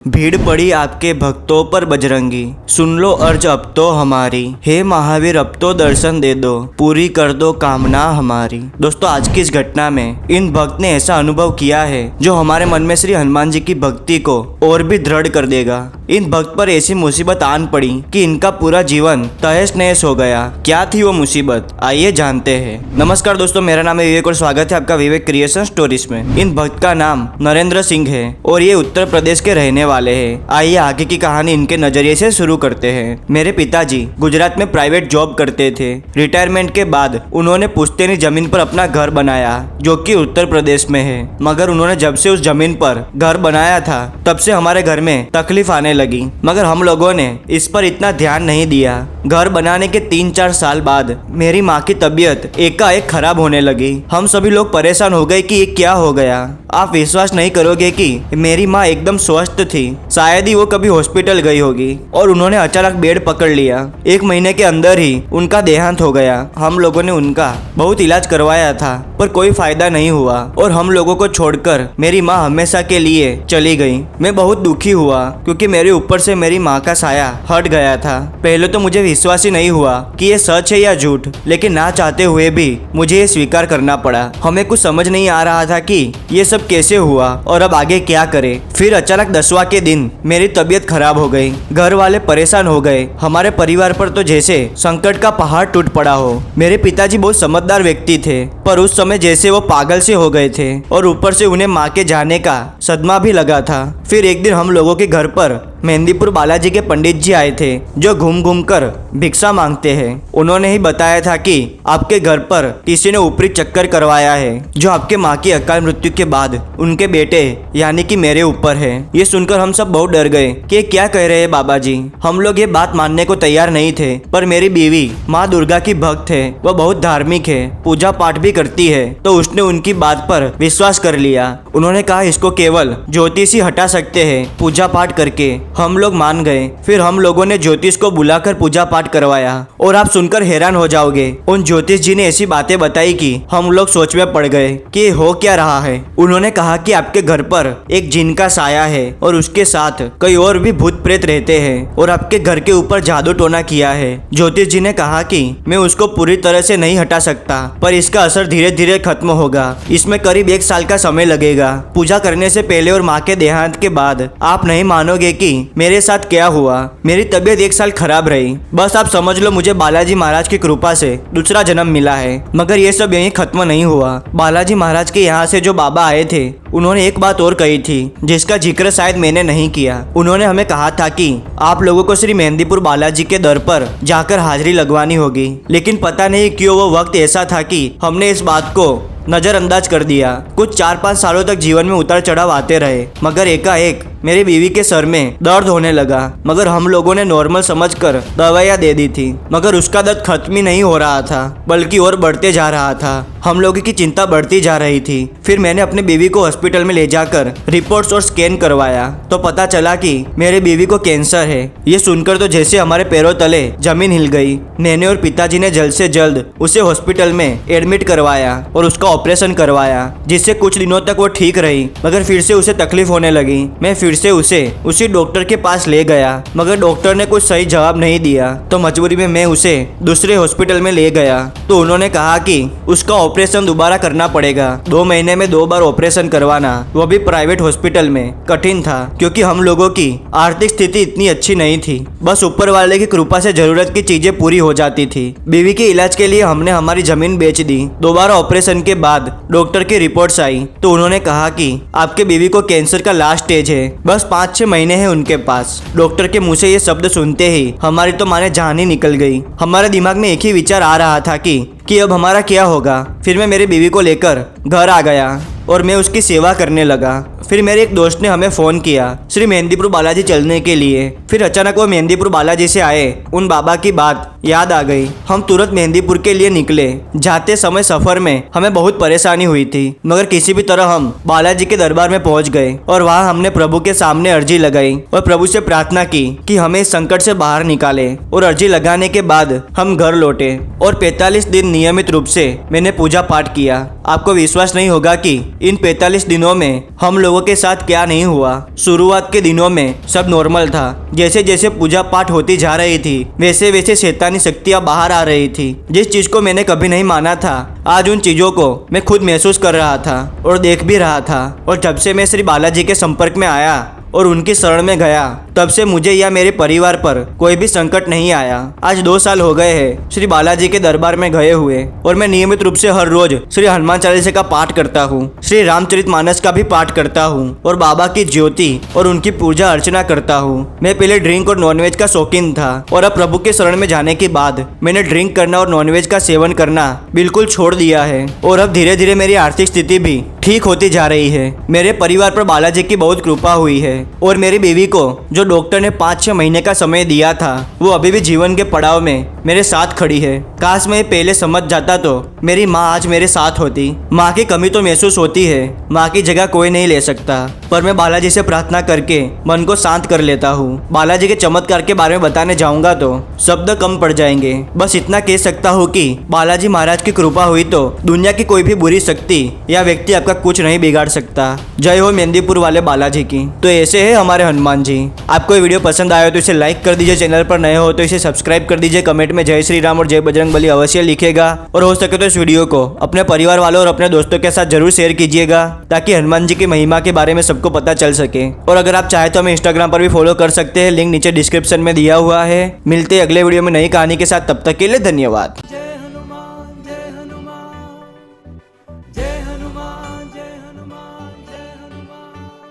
भीड़ पड़ी आपके भक्तों पर बजरंगी, सुन लो अर्ज अब तो हमारी। हे महावीर अब तो दर्शन दे दो, पूरी कर दो कामना हमारी। दोस्तों आज की इस घटना में इन भक्त ने ऐसा अनुभव किया है जो हमारे मन में श्री हनुमान जी की भक्ति को और भी दृढ़ कर देगा। इन भक्त पर ऐसी मुसीबत आन पड़ी कि इनका पूरा जीवन तहस नहस हो गया। क्या थी वो मुसीबत, आइए जानते हैं। नमस्कार दोस्तों, मेरा नाम है विवेक और स्वागत है आपका विवेक क्रिएशन स्टोरीज में। इन भक्त का नाम नरेंद्र सिंह है और ये उत्तर प्रदेश के रहने वाले हैं। आइए आगे की कहानी इनके नजरिए से शुरू करते हैं। मेरे पिताजी गुजरात में प्राइवेट जॉब करते थे। रिटायरमेंट के बाद उन्होंने पुश्तैनी जमीन पर अपना घर बनाया जो कि उत्तर प्रदेश में है। मगर उन्होंने जब से उस जमीन पर घर बनाया था तब से हमारे घर में तकलीफ आने लगी, मगर हम लोगों ने इस पर इतना ध्यान नहीं दिया। घर बनाने के 3-4 साल बाद मेरी माँ की तबीयत एकाएक खराब होने लगी। हम सभी लोग परेशान हो गए कि ये क्या हो गया। आप विश्वास नहीं करोगे कि मेरी माँ एकदम स्वस्थ थी, शायद ही वो कभी हॉस्पिटल गई होगी, और उन्होंने अचानक बेड पकड़ लिया। 1 महीने के अंदर ही उनका देहांत हो गया। हम लोगों ने उनका बहुत इलाज करवाया था पर कोई फायदा नहीं हुआ और हम लोगों को छोड़कर मेरी माँ हमेशा के लिए चली गई। मैं बहुत दुखी हुआ क्योंकि मेरे ऊपर से मेरी माँ का साया हट गया था। पहले तो मुझे विश्वास ही नहीं हुआ कि ये सच है या झूठ, लेकिन ना चाहते हुए भी मुझे ये स्वीकार करना पड़ा। हमें कुछ समझ नहीं आ रहा था कि ये सब कैसे हुआ और अब आगे क्या करें। फिर अचानक 10वां के दिन मेरी तबीयत खराब हो गई। घर वाले परेशान हो गए। हमारे परिवार पर तो जैसे संकट का पहाड़ टूट पड़ा हो। मेरे पिताजी बहुत समझदार व्यक्ति थे पर उस समय जैसे वो पागल से हो गए थे और ऊपर से उन्हें माँ के जाने का सदमा भी लगा था। फिर एक दिन हम लोगों के घर पर मेहंदीपुर बालाजी के पंडित जी आए थे जो घूम घूम कर भिक्षा मांगते हैं। उन्होंने ही बताया था कि आपके घर पर किसी ने ऊपरी चक्कर करवाया है जो आपके माँ की अकाल मृत्यु के बाद उनके बेटे यानी कि मेरे ऊपर है। ये सुनकर हम सब बहुत डर गए कि ये क्या कह रहे हैं बाबा जी। हम लोग ये बात मानने को तैयार नहीं थे पर मेरी बीवी माँ दुर्गा की भक्त है, वह बहुत धार्मिक है, पूजा पाठ भी करती है, तो उसने उनकी बात पर विश्वास कर लिया। उन्होंने कहा इसको केवल ज्योतिष ही हटा सकते हैं पूजा पाठ करके। हम लोग मान गए। फिर हम लोगों ने ज्योतिष को बुलाकर पूजा पाठ करवाया और आप सुनकर हैरान हो जाओगे। उन ज्योतिष जी ने ऐसी बातें बताई कि हम लोग सोच में पड़ गए कि हो क्या रहा है। उन्होंने कहा कि आपके घर पर एक जिन का साया है और उसके साथ कई और भी भूत प्रेत रहते हैं और आपके घर के ऊपर जादू टोना किया है। ज्योतिष जी ने कहा कि मैं उसको पूरी तरह से नहीं हटा सकता पर इसका असर धीरे धीरे खत्म होगा। इसमें करीब 1 साल का समय लगेगा। पूजा करने से पहले और माँ के देहांत के बाद आप नहीं मानोगे कि मेरे साथ क्या हुआ। मेरी तबीयत 1 साल खराब रही। बस आप समझ लो मुझे बालाजी महाराज की कृपा से दूसरा जन्म मिला है। मगर ये सब यहीं खत्म नहीं हुआ। बालाजी महाराज के यहाँ से जो बाबा आए थे उन्होंने एक बात और कही थी जिसका जिक्र शायद मैंने नहीं किया। उन्होंने हमें कहा था कि आप लोगों को श्री मेहंदीपुर बालाजी के दर पर जाकर हाजिरी लगवानी होगी, लेकिन पता नहीं क्यों वो वक्त ऐसा था कि हमने इस बात को नजरअंदाज कर दिया। कुछ 4-5 सालों तक जीवन में उतार चढ़ाव आते रहे, मगर एकाएक मेरी बीवी के सर में दर्द होने लगा। मगर हम लोगों ने नॉर्मल समझकर दवाइयाँ दे दी थी, मगर उसका दर्द खत्म ही नहीं हो रहा था बल्कि और बढ़ते जा रहा था। हम लोगों की चिंता बढ़ती जा रही थी। फिर मैंने अपनी बीवी को हॉस्पिटल में ले जाकर रिपोर्ट्स और स्कैन करवाया तो पता चला कि मेरे बीवी को कैंसर है। ये सुनकर तो जैसे हमारे पैरों तले जमीन हिल गई। मैंने और पिताजी ने जल्द से जल्द उसे हॉस्पिटल में एडमिट करवाया और उसका ऑपरेशन करवाया, जिससे कुछ दिनों तक वो ठीक रही। मगर फिर से उसे तकलीफ होने लगी। मैं फिर से उसे उसी डॉक्टर के पास ले गया, मगर डॉक्टर ने कुछ सही जवाब नहीं दिया। तो मजबूरी में मैं उसे दूसरे हॉस्पिटल में ले गया तो उन्होंने कहा कि उसका ऑपरेशन दोबारा करना पड़ेगा। 2 महीने में 2 बार ऑपरेशन करवाना, वो भी प्राइवेट हॉस्पिटल में, कठिन था क्योंकि हम लोगों की आर्थिक स्थिति इतनी अच्छी नहीं थी। बस ऊपर वाले की कृपा से जरूरत की चीजें पूरी हो जाती थी। बीवी के इलाज के लिए हमने हमारी जमीन बेच दी। दोबारा ऑपरेशन के बाद डॉक्टर की रिपोर्ट्स आई तो उन्होंने कहा कि आपके बीवी को कैंसर का लास्ट स्टेज है, बस 5-6 महीने हैं उनके पास। डॉक्टर के मुंह से ये शब्द सुनते ही हमारी तो माने जान ही निकल गई। हमारे दिमाग में एक ही विचार आ रहा था कि अब हमारा क्या होगा। फिर मैं मेरी बीवी को लेकर घर आ गया और मैं उसकी सेवा करने लगा। फिर मेरे एक दोस्त ने हमें फ़ोन किया श्री मेहंदीपुर बालाजी चलने के लिए। फिर अचानक वो मेहंदीपुर बालाजी से आए। उन बाबा की बात याद आ गई। हम तुरंत मेहंदीपुर के लिए निकले। जाते समय सफ़र में हमें बहुत परेशानी हुई थी, मगर किसी भी तरह हम बालाजी के दरबार में पहुंच गए और वहां हमने प्रभु के सामने अर्जी लगाई और प्रभु से प्रार्थना की कि हमें इस संकट से बाहर निकाले। और अर्जी लगाने के बाद हम घर लौटे और 45 दिन नियमित रूप से मैंने पूजा पाठ किया। आपको विश्वास नहीं होगा कि इन 45 दिनों में हम लोगों के साथ क्या नहीं हुआ। शुरुआत के दिनों में सब नॉर्मल था। जैसे जैसे पूजा पाठ होती जा रही थी वैसे वैसे शैतानी शक्तियां बाहर आ रही थी। जिस चीज को मैंने कभी नहीं माना था आज उन चीजों को मैं खुद महसूस कर रहा था और देख भी रहा था। और जब से मैं श्री बालाजी के संपर्क में आया और उनकी शरण में गया तब से मुझे या मेरे परिवार पर कोई भी संकट नहीं आया। आज 2 साल हो गए हैं श्री बालाजी के दरबार में गए हुए और मैं नियमित रूप से हर रोज श्री हनुमान चालीसा का पाठ करता हूँ, श्री रामचरितमानस का भी पाठ करता हूँ और बाबा की ज्योति और उनकी पूजा अर्चना करता हूँ। मैं पहले ड्रिंक और नॉनवेज का शौकीन था और अब प्रभु के शरण में जाने के बाद मैंने ड्रिंक करना और नॉनवेज का सेवन करना बिल्कुल छोड़ दिया है और अब धीरे धीरे मेरी आर्थिक स्थिति भी ठीक होती जा रही है। मेरे परिवार पर बालाजी की बहुत कृपा हुई है और मेरी बीवी को जो डॉक्टर ने 5-6 महीने का समय दिया था वो अभी भी जीवन के पड़ाव में मेरे साथ खड़ी है। काश मैं पहले समझ जाता तो मेरी माँ आज मेरे साथ होती। माँ की कमी तो महसूस होती है, माँ की जगह कोई नहीं ले सकता, पर मैं बालाजी से प्रार्थना करके मन को शांत कर लेता हूँ। बालाजी के चमत्कार के बारे में बताने जाऊंगा तो शब्द कम पड़ जाएंगे। बस इतना कह सकता हूँ कि बालाजी महाराज की कृपा हुई तो दुनिया की कोई भी बुरी शक्ति या व्यक्ति आपका कुछ नहीं बिगाड़ सकता। जय हो मेहंदीपुर वाले बालाजी की। तो ऐसे है हमारे हनुमान जी। आपको ये वीडियो पसंद आया तो इसे लाइक कर दीजिए, चैनल पर नए हो तो इसे सब्सक्राइब कर दीजिए, कमेंट में जय श्री राम और जय बजरंगबली अवश्य लिखेगा और हो सके तो इस वीडियो को अपने परिवार वालों और अपने दोस्तों के साथ जरूर शेयर कीजिएगा ताकि हनुमान जी की महिमा के बारे में सबको पता चल सके। और अगर आप चाहे तो हमें इंस्टाग्राम पर भी फॉलो कर सकते हैं, लिंक नीचे डिस्क्रिप्शन में दिया हुआ है। मिलते हैं अगले वीडियो में नई कहानी के साथ, तब तक के लिए धन्यवाद।